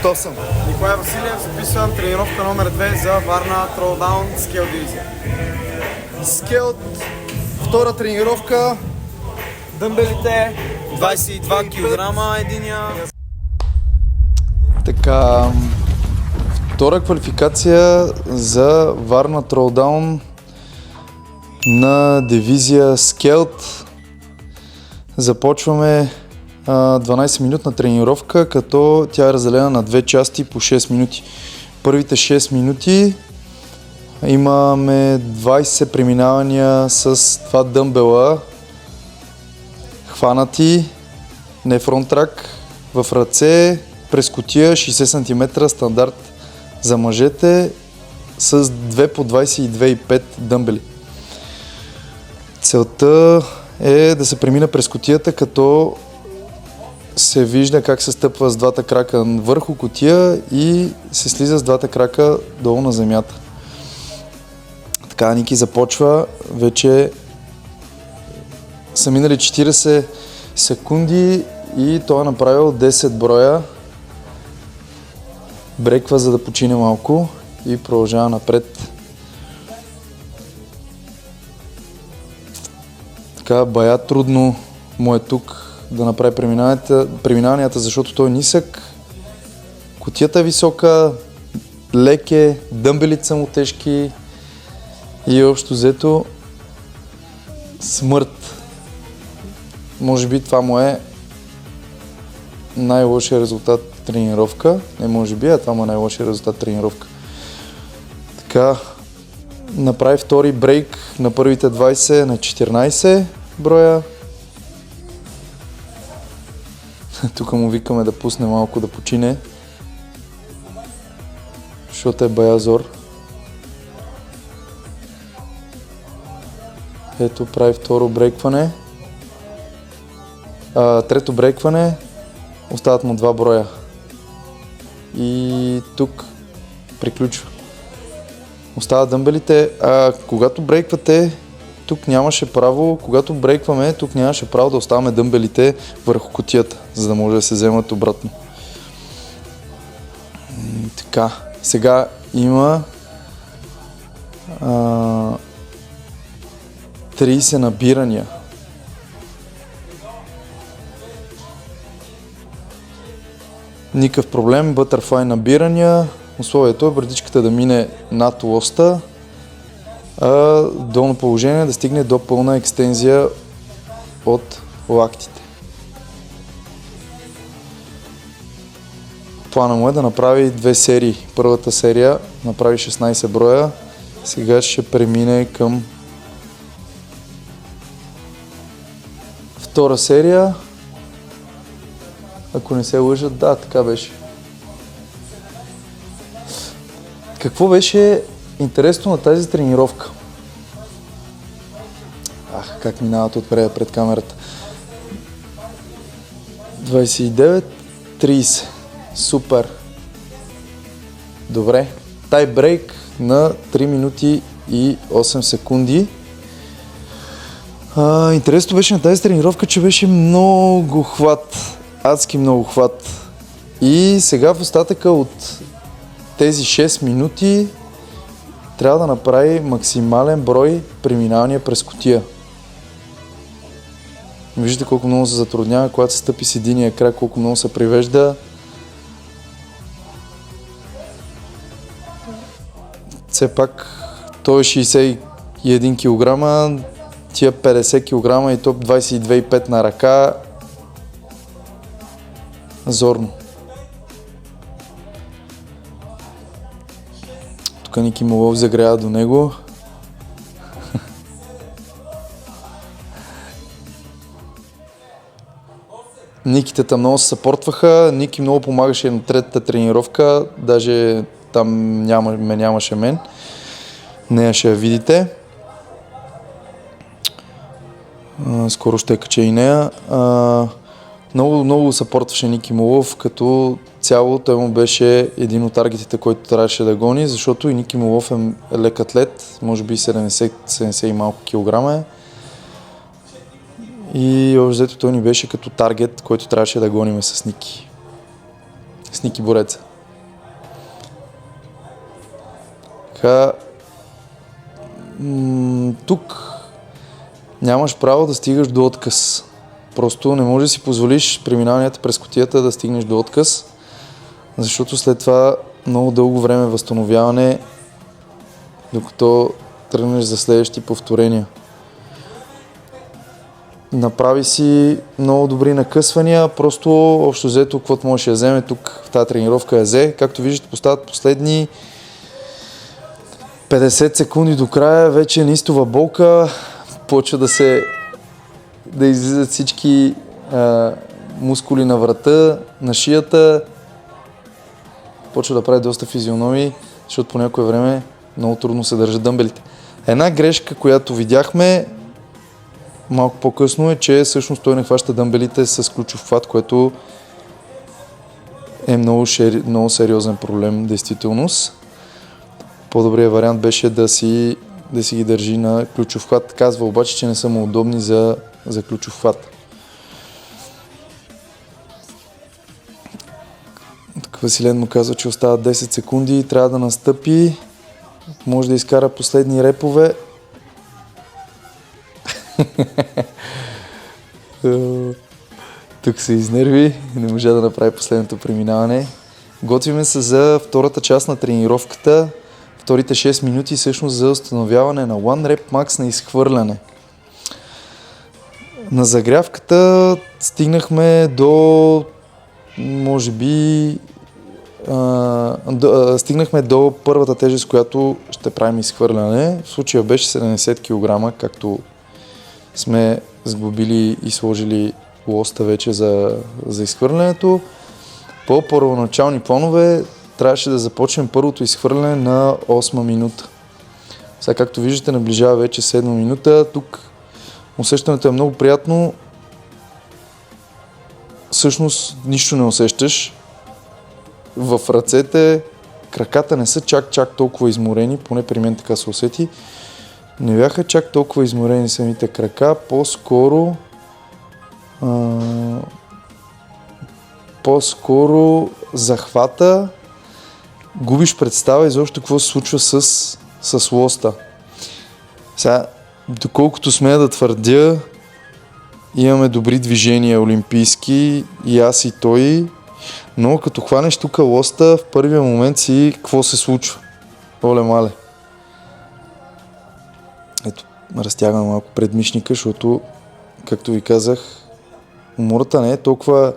Готов съм. Николай Василев, записвам тренировка номер 2 за Варна Throwdown Scale дивизия. Скелт, втора тренировка. Дъмбелите 22 кг единия. Така, втора квалификация за Варна Throwdown на дивизия Скелт. Започваме 12-минутна тренировка, като тя е разделена на две части по 6 минути. Първите 6 минути имаме 20 преминавания с два дъмбела, хванати, не фронт-трак, в ръце, през кутия, 60 см стандарт за мъжете с 2 по 22,5 дъмбели. Целта е да се премина през кутията, като се вижда как се стъпва с двата крака върху кутия и се слиза с двата крака долу на земята. Така Ники започва, вече са минали 40 секунди и той е направил 10 броя. Бреква, за да почине малко и продължава напред. Така бая трудно му е тук да направи преминаванията, защото той е нисък. Кутията е висока, лек е, дъмбелите са му тежки и общо взето смърт. Може би това му е най-лошия резултат тренировка. Не може би, а това му е най-лошия резултат тренировка. Така, направи втори брейк на първите 20 на 14 броя. Тук му викаме да пусне малко да почине, защото е бая зор. Ето, прави второ брейкване. Трето брейкване, остават му 2 броя. И тук приключва. Остават дъмбелите. Когато брейквате, тук нямаше право, когато брейкваме, тук нямаше право да оставаме дъмбелите върху кутията, за да може да се вземат обратно. Така, сега има 30 набирания. Никакъв проблем, бътърфлай набирания. Условието е брадичката да мине над лоста, а долно положение да стигне до пълна екстензия от лактите. Плана му е да направи 2 серии. Първата серия направи 16 броя, сега ще премине към втора серия. Ако не се лъжат, да, така беше. Какво беше интересно на тази тренировка? Как минават отпред пред камерата. 29-30. Супер. Добре. Тай брейк на 3 минути и 8 секунди. Интересно беше на тази тренировка, че беше много хват. Адски много хват. И сега в остатъка от тези 6 минути трябва да направи максимален брой преминавания през кутия. Виждате колко много се затруднява, когато се стъпи с единия крак, колко много се привежда. Все пак той е 61 кг, тия 50 кг и топ 22,5 на ръка. Зорно. Тук Ники Молов загрява до него. Никитата много се съпортваха, Ники много помагаше на третата тренировка, даже там нямаше мен. Нея ще я видите. Скоро ще кача и нея. Много съпортваше Ники Молов, като цяло той му беше един от таргетите, който трябваше да гони, защото и Ники Молов е лек атлет, може би 70 и малко килограма е. И взето той ни беше като таргет, който трябваше да гоним с Ники. С Ники Бореца. Така, тук нямаш право да стигаш до отказ. Просто не можеш да си позволиш преминаванията през кутията да стигнеш до отказ, защото след това много дълго време възстановяване, докато тръгнеш за следващи повторения. Направи си много добри накъсвания, просто общо взето, каквото можеш да вземе тук в тази тренировка я взе. Както виждате, поставят последни 50 секунди до края, вече неистова болка, почва да излизат всички мускули на врата, на шията, почва да прави доста физиономии, защото по някое време много трудно се държат дъмбелите. Една грешка, която видяхме малко по-късно е, че всъщност той не хваща дъмбелите с ключов хват, което е много сериозен проблем, действителност. По-добрият вариант беше да си ги държи на ключов хват. Казва обаче, че не са му удобни за ключов хват. Василен му казва, че остават 10 секунди и трябва да настъпи. Може да изкара последни репове. Тук се изнерви, не можа да направи последното преминаване. Готвиме се за втората част на тренировката. Вторите 6 минути всъщност за установяване на One Rep Max на изхвърляне. На загрявката стигнахме до може би стигнахме до първата тежест, която ще правим изхвърляне. В случая беше 70 кг, както сме сглобили и сложили лоста вече за изхвърлянето. По първоначални планове трябваше да започнем първото изхвърляне на 8 минута. Сега, както виждате, наближава вече 7 минута. Тук усещането е много приятно. Всъщност нищо не усещаш. В ръцете краката не са чак толкова изморени, поне при мен така се усети. Не бяха чак толкова изморени самите крака, по-скоро захвата, губиш представа изобщо какво се случва с лоста. Сега, доколкото смея да твърдя, имаме добри движения олимпийски, и аз и той, но като хванеш тук лоста, в първия момент си какво се случва? Оле-мале. Ето, разтягам малко предмишника, защото, както ви казах, умората не е толкова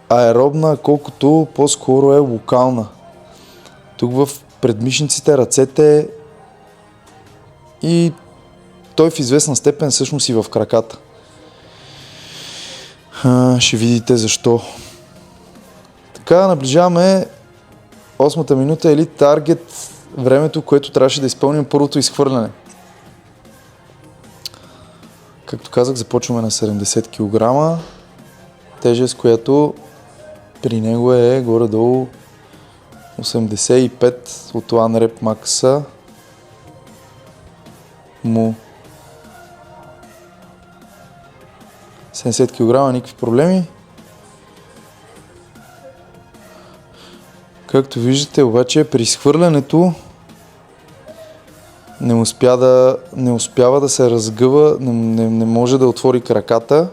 аеробна, колкото по-скоро е локална. Тук в предмишниците, ръцете и той в известна степен всъщност и в краката. Ще видите защо. Така, наближаваме 8-та минута или таргет, времето, което трябваше да изпълним първото изхвърляне. Както казах, започваме на 70 кг. Тежест, която при него е горе-долу 85 от One Rep Max му. 70 кг, никакви проблеми. Както виждате, обаче при изхвърлянето не успява да се разгъва, не може да отвори краката,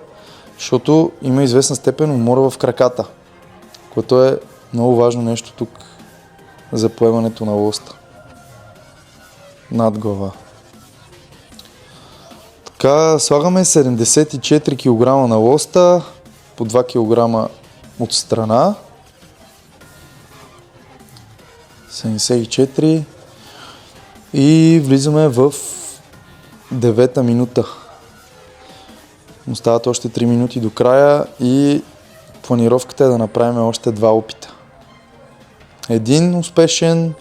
защото има известна степен умора в краката, което е много важно нещо тук за поемането на лоста над глава. Така, слагаме 74 кг на лоста, по 2 кг от страна. 74 и влизаме в 9-та минута. Остават още 3 минути до края и планировката е да направим още 2 опита. Един успешен,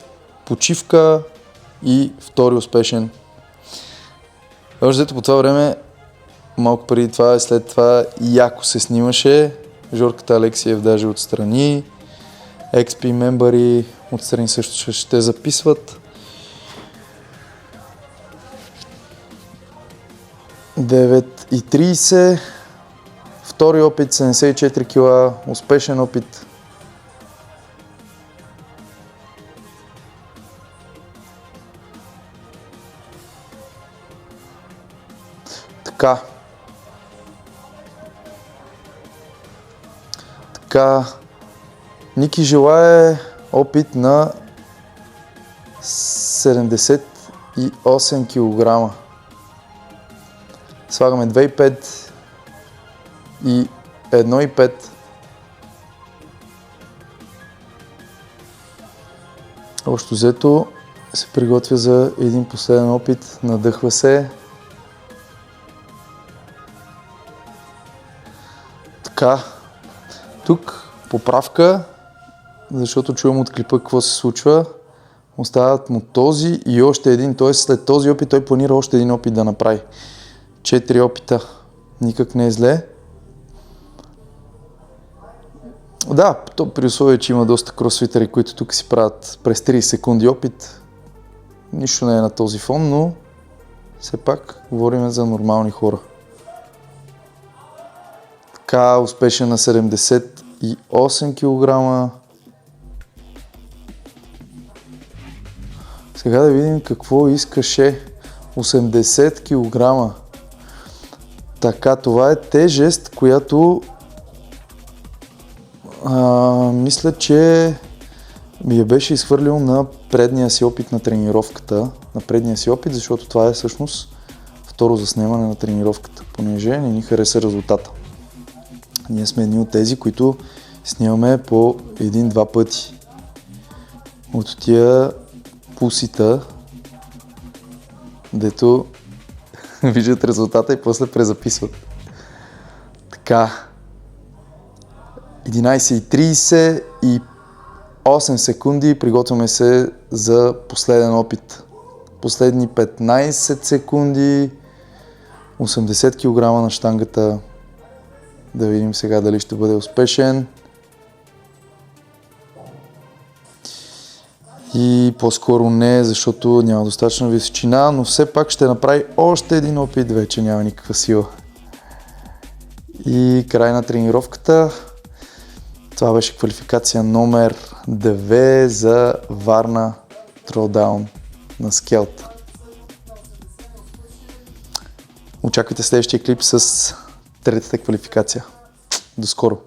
почивка и втори успешен. Въждето по това време, малко преди това и след това, яко се снимаше. Жорката Алексиев даже отстрани. XP мембари отстрани също ще записват. 9:30. Втори опит, 74 кг, успешен опит. Така. Ники желае опит на 78 кг. Слагаме 2,5 и 1,5. Общо взето се приготвя за един последен опит. Надъхва се. Така. Тук поправка, защото чувам от клипа какво се случва. Остават му този и още един, т.е. след този опит той планира още един опит да направи. 4 опита. Никак не е зле. Да, то при условие, че има доста кросфитери, които тук си правят през 30 секунди опит. Нищо не е на този фон, но все пак говорим за нормални хора. Така, успешен на 78 кг. Сега да видим какво искаше. 80 кг. Така, това е тежест, която мисля, че ми я беше изхвърлил на предния си опит на тренировката. На предния си опит, защото това е всъщност второ заснемане на тренировката, понеже не ни хареса резултата. Ние сме едни от тези, които снимаме по 1-2 пъти от тия пусита, дето виждат резултата и после презаписват. Така. 11:30 и 8 секунди. Приготвяме се за последен опит. Последни 15 секунди. 80 кг на щангата. Да видим сега дали ще бъде успешен. И по-скоро не, защото няма достатъчна височина, но все пак ще направи още един опит, вече няма никаква сила. И край на тренировката. Това беше квалификация номер 2 за Варна Throwdown на скелт. Очаквайте следващия клип с третата квалификация. До скоро!